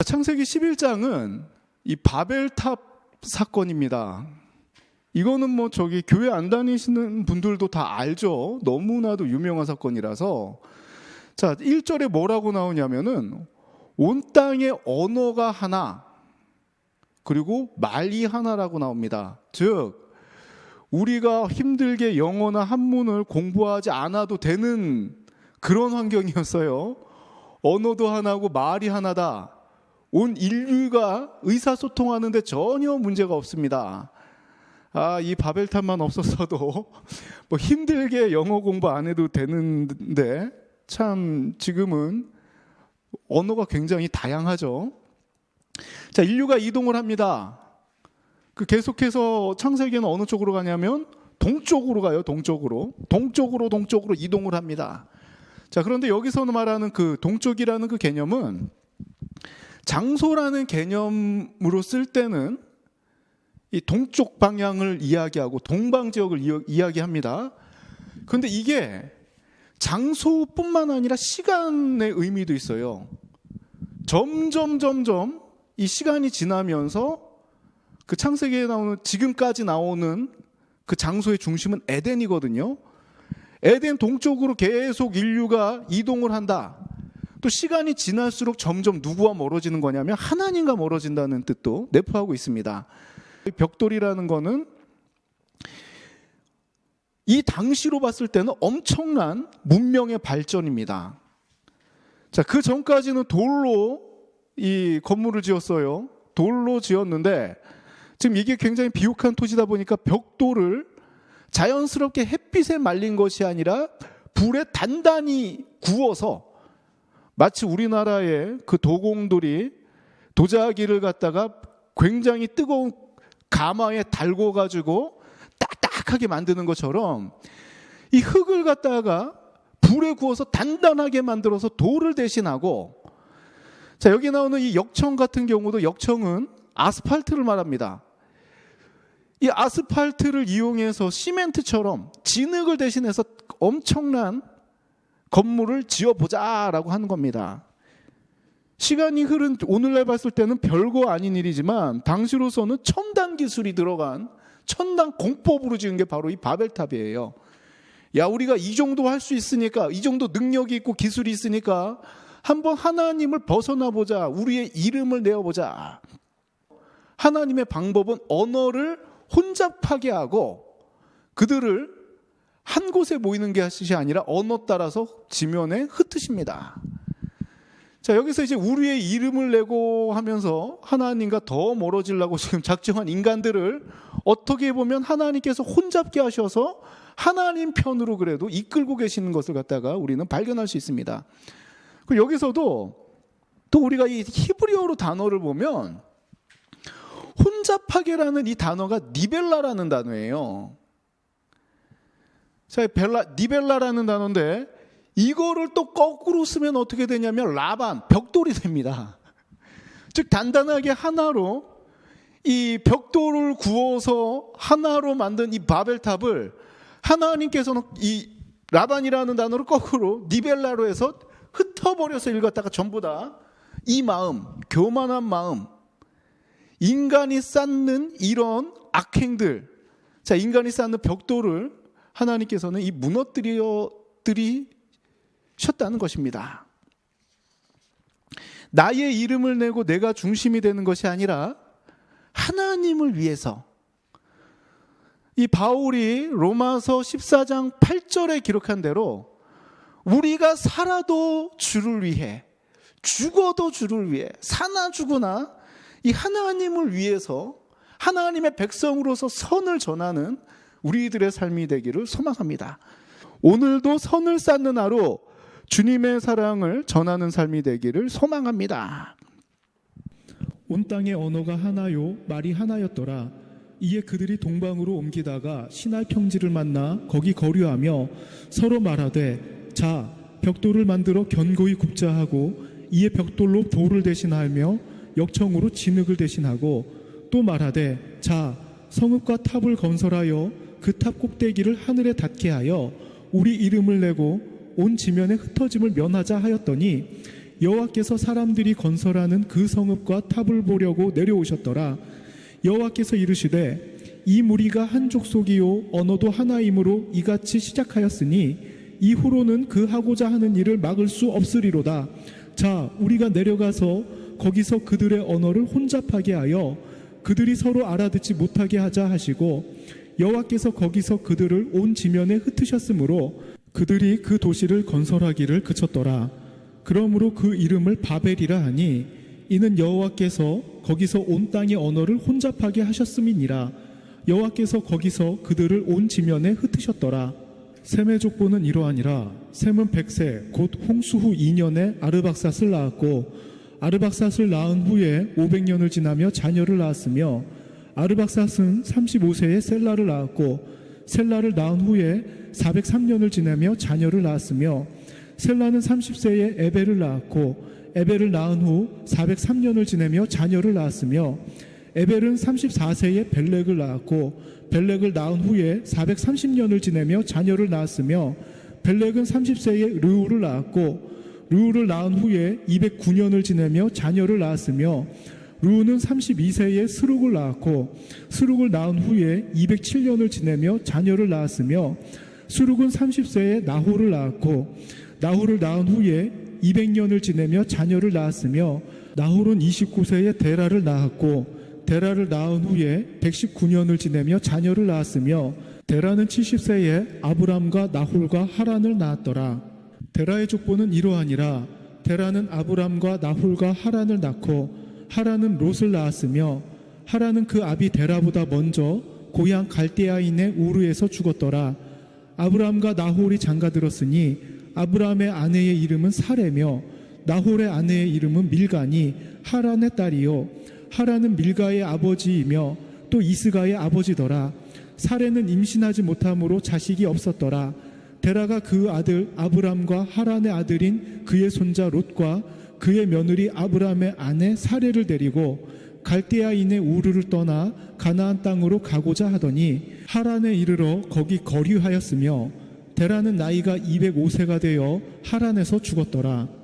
창세기 11장은 이 바벨탑 사건입니다. 이거는 뭐 교회 안 다니시는 분들도 다 알죠. 너무나도 유명한 사건이라서. 자, 1절에 뭐라고 나오냐면은 온 땅의 언어가 하나, 그리고 말이 하나라고 나옵니다. 즉 우리가 힘들게 영어나 한문을 공부하지 않아도 되는 그런 환경이었어요. 언어도 하나고 말이 하나다. 온 인류가 의사소통하는데 전혀 문제가 없습니다. 이 바벨탑만 없었어도 뭐 힘들게 영어 공부 안 해도 되는데 참 지금은 언어가 굉장히 다양하죠. 자, 인류가 이동을 합니다. 계속해서 창세기는 어느 쪽으로 가냐면 동쪽으로 가요. 동쪽으로 이동을 합니다. 자, 그런데 여기서는 말하는 그 동쪽이라는 그 개념은 장소라는 개념으로 쓸 때는 이 동쪽 방향을 이야기하고 동방 지역을 이야기합니다. 그런데 이게 장소뿐만 아니라 시간의 의미도 있어요. 점점 이 시간이 지나면서 그 창세기에 나오는 지금까지 나오는 그 장소의 중심은 에덴이거든요. 에덴 동쪽으로 계속 인류가 이동을 한다. 또 시간이 지날수록 점점 누구와 멀어지는 거냐면 하나님과 멀어진다는 뜻도 내포하고 있습니다. 벽돌이라는 거는 이 당시로 봤을 때는 엄청난 문명의 발전입니다. 자, 그 전까지는 돌로 이 건물을 지었어요. 돌로 지었는데 지금 이게 굉장히 비옥한 토지다 보니까 벽돌을 자연스럽게 햇빛에 말린 것이 아니라 불에 단단히 구워서 마치 우리나라의 그 도공들이 도자기를 갖다가 굉장히 뜨거운 가마에 달궈가지고 딱딱하게 만드는 것처럼 이 흙을 갖다가 불에 구워서 단단하게 만들어서 돌을 대신하고, 자, 여기 나오는 이 역청 같은 경우도 역청은 아스팔트를 말합니다. 이 아스팔트를 이용해서 시멘트처럼 진흙을 대신해서 엄청난 건물을 지어보자라고 하는 겁니다. 시간이 흐른 오늘날 봤을 때는 별거 아닌 일이지만 당시로서는 첨단 기술이 들어간 첨단 공법으로 지은 게 바로 이 바벨탑이에요. 야, 우리가 이 정도 할 수 있으니까, 이 정도 능력이 있고 기술이 있으니까 한번 하나님을 벗어나 보자. 우리의 이름을 내어보자. 하나님의 방법은 언어를 혼잡하게 하고 그들을 한 곳에 모이는 것이 아니라 언어 따라서 지면에 흩으십니다. 자, 여기서 이제 우리의 이름을 내고 하면서 하나님과 더 멀어지려고 지금 작정한 인간들을 어떻게 보면 하나님께서 혼잡게 하셔서 하나님 편으로 그래도 이끌고 계시는 것을 갖다가 우리는 발견할 수 있습니다. 그리고 여기서도 또 우리가 이 히브리어로 단어를 보면 혼잡하게라는 이 단어가 니벨라라는 단어예요. 자, 니벨라라는 단어인데 이거를 또 거꾸로 쓰면 어떻게 되냐면 라반, 벽돌이 됩니다. 즉 단단하게 하나로 이 벽돌을 구워서 하나로 만든 이 바벨탑을 하나님께서는 이 라반이라는 단어를 거꾸로 니벨라로 해서 흩어버려서 읽었다가 전부 다 이 마음, 교만한 마음, 인간이 쌓는 이런 악행들, 자, 인간이 쌓는 벽돌을 하나님께서는 이 무너뜨리셨다는 것입니다. 나의 이름을 내고 내가 중심이 되는 것이 아니라 하나님을 위해서. 이 바울이 로마서 14장 8절에 기록한 대로 우리가 살아도 주를 위해, 죽어도 주를 위해, 사나 죽으나 이 하나님을 위해서 하나님의 백성으로서 선을 전하는 우리들의 삶이 되기를 소망합니다. 오늘도 선을 쌓는 하루, 주님의 사랑을 전하는 삶이 되기를 소망합니다. 온 땅의 언어가 하나요, 말이 하나였더라. 이에 그들이 동방으로 옮기다가 시날 평지를 만나 거기 거류하며 서로 말하되, 자, 벽돌을 만들어 견고히 굽자 하고, 이에 벽돌로 돌을 대신하며 역청으로 진흙을 대신하고, 또 말하되, 자, 성읍과 탑을 건설하여 그 탑 꼭대기를 하늘에 닿게 하여 우리 이름을 내고 온 지면의 흩어짐을 면하자 하였더니, 여호와께서 사람들이 건설하는 그 성읍과 탑을 보려고 내려오셨더라. 여호와께서 이르시되 이 무리가 한 족속이요 언어도 하나이므로 이같이 시작하였으니 이후로는 그 하고자 하는 일을 막을 수 없으리로다. 자, 우리가 내려가서 거기서 그들의 언어를 혼잡하게 하여 그들이 서로 알아듣지 못하게 하자 하시고 여호와께서 거기서 그들을 온 지면에 흩으셨으므로 그들이 그 도시를 건설하기를 그쳤더라. 그러므로 그 이름을 바벨이라 하니 이는 여호와께서 거기서 온 땅의 언어를 혼잡하게 하셨음이니라. 여호와께서 거기서 그들을 온 지면에 흩으셨더라. 셈의 족보는 이러하니라. 셈은 100세 곧 홍수 후 2년에 아르박삿을 낳았고 아르박삿을 낳은 후에 500년을 지나며 자녀를 낳았으며 아르박삿은 35세에 셀라를 낳았고 셀라를 낳은 후에 403년을 지나며 자녀를 낳았으며 셀라는 30세에 에벨을 낳았고 에벨을 낳은 후 403년을 지내며 자녀를 낳았으며 에벨은 34세에 벨렉을 낳았고 벨렉을 낳은 후에 430년을 지내며 자녀를 낳았으며 벨렉은 30세에 르우를 낳았고 르우를 낳은 후에 209년을 지내며 자녀를 낳았으며 르우는 32세에 스룩을 낳았고 스룩을 낳은 후에 207년을 지내며 자녀를 낳았으며 스룩은 30세에 나홀을 낳았고 나홀을 낳은 후에 200년을 지내며 자녀를 낳았으며 나홀은 29세에 데라를 낳았고 데라를 낳은 후에 119년을 지내며 자녀를 낳았으며 데라는 70세에 아브람과 나홀과 하란을 낳았더라. 데라의 족보는 이러하니라. 데라는 아브람과 나홀과 하란을 낳고 하란은 롯을 낳았으며 하란은 그 아비 데라보다 먼저 고향 갈대아인의 우르에서 죽었더라. 아브람과 나홀이 장가들었으니 아브람의 아내의 이름은 사레며 나홀의 아내의 이름은 밀가니 하란의 딸이요 하란은 밀가의 아버지이며 또 이스가의 아버지더라. 사레는 임신하지 못함으로 자식이 없었더라. 데라가 그 아들 아브람과 하란의 아들인 그의 손자 롯과 그의 며느리 아브람의 아내 사레를 데리고 갈대아인의 우르를 떠나 가나안 땅으로 가고자 하더니 하란에 이르러 거기 거류하였으며 데라는 나이가 205세가 되어 하란에서 죽었더라.